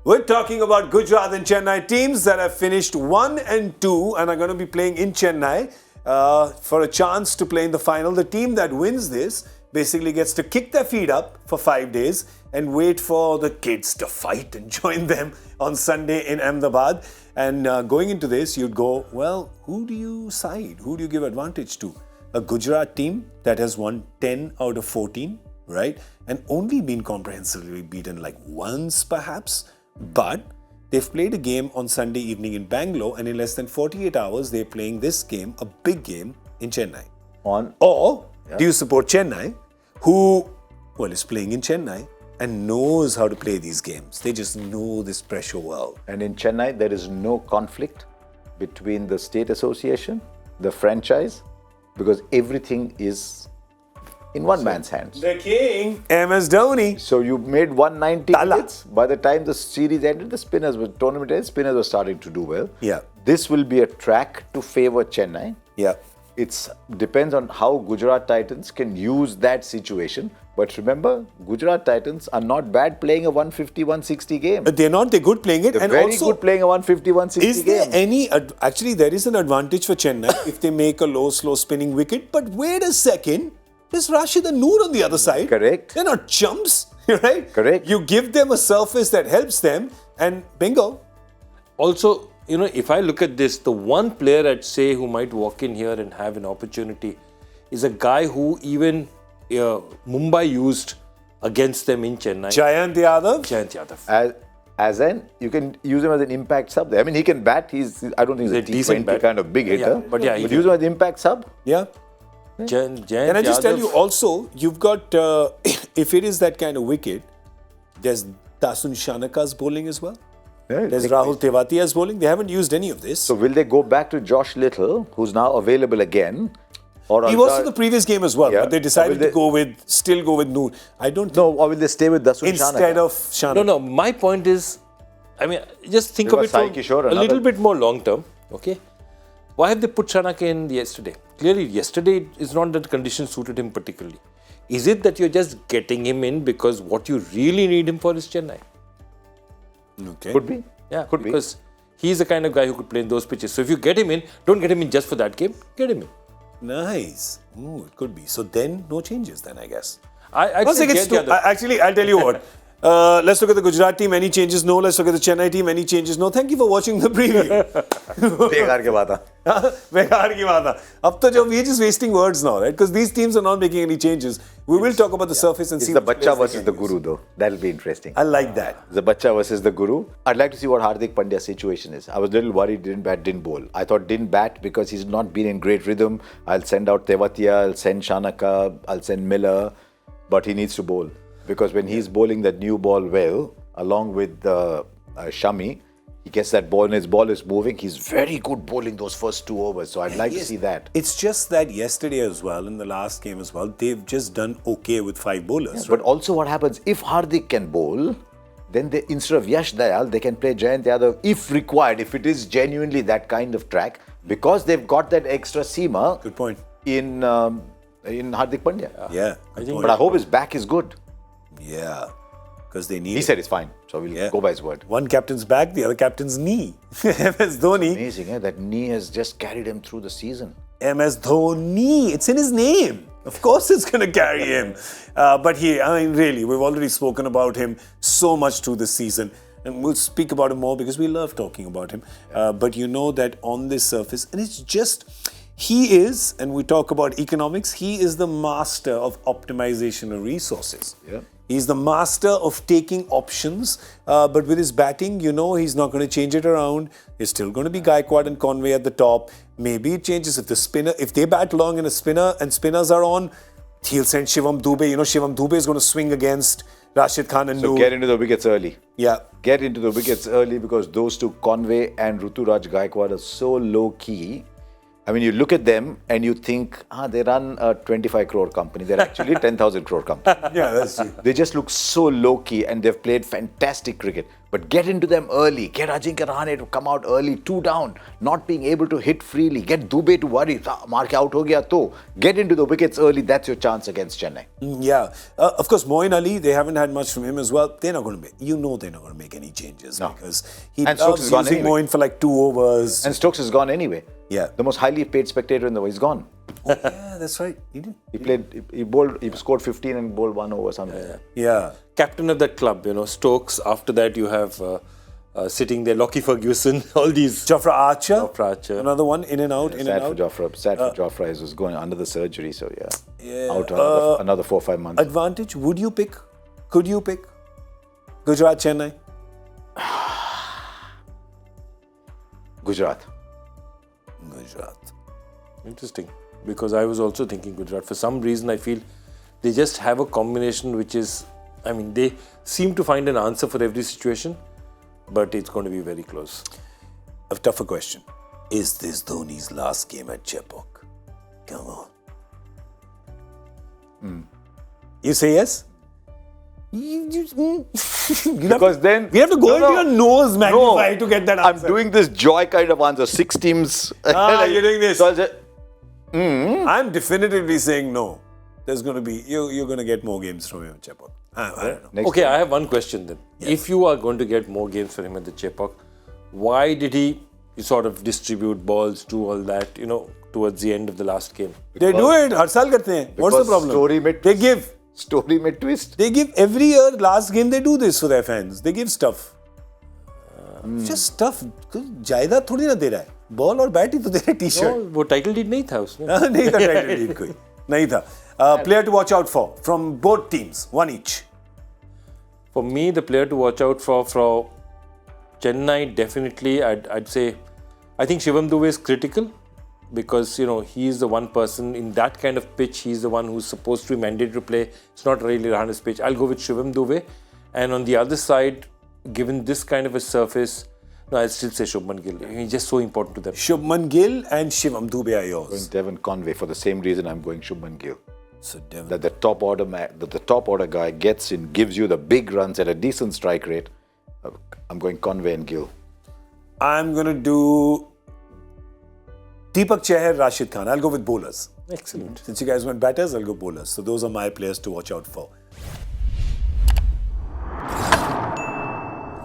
We're talking about Gujarat and Chennai teams that have finished 1 and 2 and are going to be playing in Chennai for a chance to play in the final. The team that wins this basically gets to kick their feet up for 5 days and wait for the kids to fight and join them on Sunday in Ahmedabad. And going into this, you'd go, well, who do you side? Who do you give advantage to? A Gujarat team that has won 10 out of 14, right? And only been comprehensively beaten like once perhaps. But they've played a game on Sunday evening in Bangalore, and in less than 48 hours, they're playing this game, a big game in Chennai. Do you support Chennai, who, well, is playing in Chennai and knows how to play these games? They just know this pressure well. And in Chennai, there is no conflict between the state association, the franchise, because everything is in one man's hands. The king, MS Dhoni. So you made 190 hits. By the time the series ended, the tournament ended, spinners were starting to do well. Yeah. This will be a track to favor Chennai. Yeah. It depends on how Gujarat Titans can use that situation. But remember, Gujarat Titans are not bad playing a 150-160 game. They're not. They're good playing it. They're and very also, good playing a 150-160 game. Is there any... Actually, there is an advantage for Chennai if they make a low, slow spinning wicket. But wait a second. There's Rashid and Noor on the other side. Correct. They're not chumps, right? Correct. You give them a surface that helps them and bingo. Also, if I look at this, the one player I'd say who might walk in here and have an opportunity is a guy who even Mumbai used against them in Chennai. Jayant Yadav. Jayant Yadav. You can use him as an impact sub. I mean, he can bat. I don't think he's a T20 kind of big hitter. Yeah, but use him as an impact sub. Yeah. Can I just tell you also, you've got, if it is that kind of wicket, there's Dasun Shanaka's bowling as well. Yeah, there's Rahul Tewatia's bowling. They haven't used any of this. So will they go back to Josh Little, who's now available again? Or he was in the previous game as well, but they decided to still go with Noor. I don't know. Or will they stay with Dasun instead of Shanaka? No. My point is, just think of it from a little bit more long term. Okay. Why have they put Shanaka in yesterday? Clearly, yesterday is not that conditions suited him particularly. Is it that you're just getting him in because what you really need him for is Chennai? Okay. Could be. Yeah, could be. Because he's the kind of guy who could play in those pitches. So if you get him in, don't get him in just for that game. Get him in. Nice. Oh, it could be. So then, no changes then, I guess. Actually, I'll tell you what. Let's look at the Gujarat team. Any changes? No. Let's look at the Chennai team. Any changes? No. Thank you for watching the preview. बेकार की बात है. बेकार की बात है. अब तो we're just wasting words now, right? Because these teams are not making any changes. We will talk about the surface and see. It's the Bacha versus the Guru, though. That'll be interesting. I like that. The Bacha versus the Guru. I'd like to see what Hardik Pandya's situation is. I was a little worried didn't bat, didn't bowl. I thought didn't bat because he's not been in great rhythm. I'll send out Tewatia, I'll send Shanaka, I'll send Miller, but he needs to bowl. Because when he's bowling that new ball well, along with Shami, he gets that ball and his ball is moving. He's very good bowling those first 2 overs. So I'd like to see that. It's just that yesterday as well, in the last game as well, they've just done okay with 5 bowlers. Yeah, right? But also what happens, if Hardik can bowl, then instead of Yash Dayal, they can play Jayant Yadav if required, if it is genuinely that kind of track, because they've got that extra seamer. Good point. In Hardik Pandya. Yeah. But I hope his back is good. Yeah, because they need. He said it's fine, so we'll go by his word. One captain's back, the other captain's knee. MS Dhoni. Amazing, eh? That knee has just carried him through the season. MS Dhoni, it's in his name. Of course it's going to carry him. But really, we've already spoken about him so much through this season. And we'll speak about him more because we love talking about him. But you know that on this surface, and it's just... He is, and we talk about economics, he is the master of optimization of resources. Yeah. He's the master of taking options, but with his batting, he's not going to change it around. It's still going to be Gaikwad and Conway at the top. Maybe it changes if they bat long and spinners are on, he'll send Shivam Dube. Shivam Dube is going to swing against Rashid Khan and Noor. So get into the wickets early. Yeah. Get into the wickets early because those two, Conway and Ruturaj Gaikwad, are so low key. I mean, you look at them and you think, they run a 25 crore company. They're actually 10,000 crore company. Yeah, that's true. They just look so low-key and they've played fantastic cricket. But get into them early. Get Ajinkya Rahane to come out early, 2 down. Not being able to hit freely. Get Dubey to worry. Mar ke out ho gaya to. Get into the wickets early. That's your chance against Chennai. Yeah. Of course, Moeen Ali, they haven't had much from him as well. They're not going to make, they're not going to make any changes. No. Because he And Stokes loves has gone using anyway. Moeen for like 2 overs. And Stokes has gone anyway. Yeah. The most highly paid spectator in the world. He's gone. Yeah, that's right. He did. He scored 15 and bowled 1 over something. Yeah. Captain of that club, Stokes. After that, you have sitting there, Lockie Ferguson, all these. Jofra Archer. Jofra Archer. Another one, in and out, in and out. Sad for Jofra. He was going under the surgery, so Yeah. out another 4 or 5 months. Advantage, would you pick? Could you pick? Gujarat, Chennai? Gujarat. Gujarat. Interesting. Because I was also thinking Gujarat. For some reason, I feel they just have a combination which is, they seem to find an answer for every situation, but it's going to be very close. A tougher question. Is this Dhoni's last game at Chepauk? Come on. You say yes? Because then we have to go into your nose magnified to get that answer. I'm doing this joy kind of answer. 6 teams. You're doing this. So I'll say, I'm definitively saying no. There's going to be, you're going to get more games from him at Chepauk. I don't know. Okay, I have one question then. Yeah. If you are going to get more games for him at the Chepauk, why did he sort of distribute balls, do all that, towards the end of the last game? They do it. Har saal karte hain. What's the problem? They give. Story mein twist. They give every year, last game they do this for their fans. They give stuff. Just stuff. जायदाद थोड़ी ना दे रहा है. Ball और bat ही तो दे रहा है T-shirt. No, वो title deed नहीं था उसमें. नहीं था title deed कोई. नहीं था. Player to watch out for from both teams, one each. For me, the player to watch out for Chennai, definitely, I'd say, I think Shivam Dube is critical because, he is the one person in that kind of pitch. He's the one who's supposed to be mandated to play. It's not really Rahane's pitch. I'll go with Shivam Dube. And on the other side, given this kind of a surface, no, I'll still say Shubman Gill. He's just so important to them. Shubman Gill and Shivam Dube are yours. Going Devon Conway for the same reason I'm going Shubman Gill. So Devon. That the top order guy gets in, gives you the big runs at a decent strike rate. I'm going Conway and Gill. I'm going to do Deepak Chahar, Rashid Khan. I'll go with bowlers. Excellent. Since you guys went batters, I'll go bowlers. So those are my players to watch out for.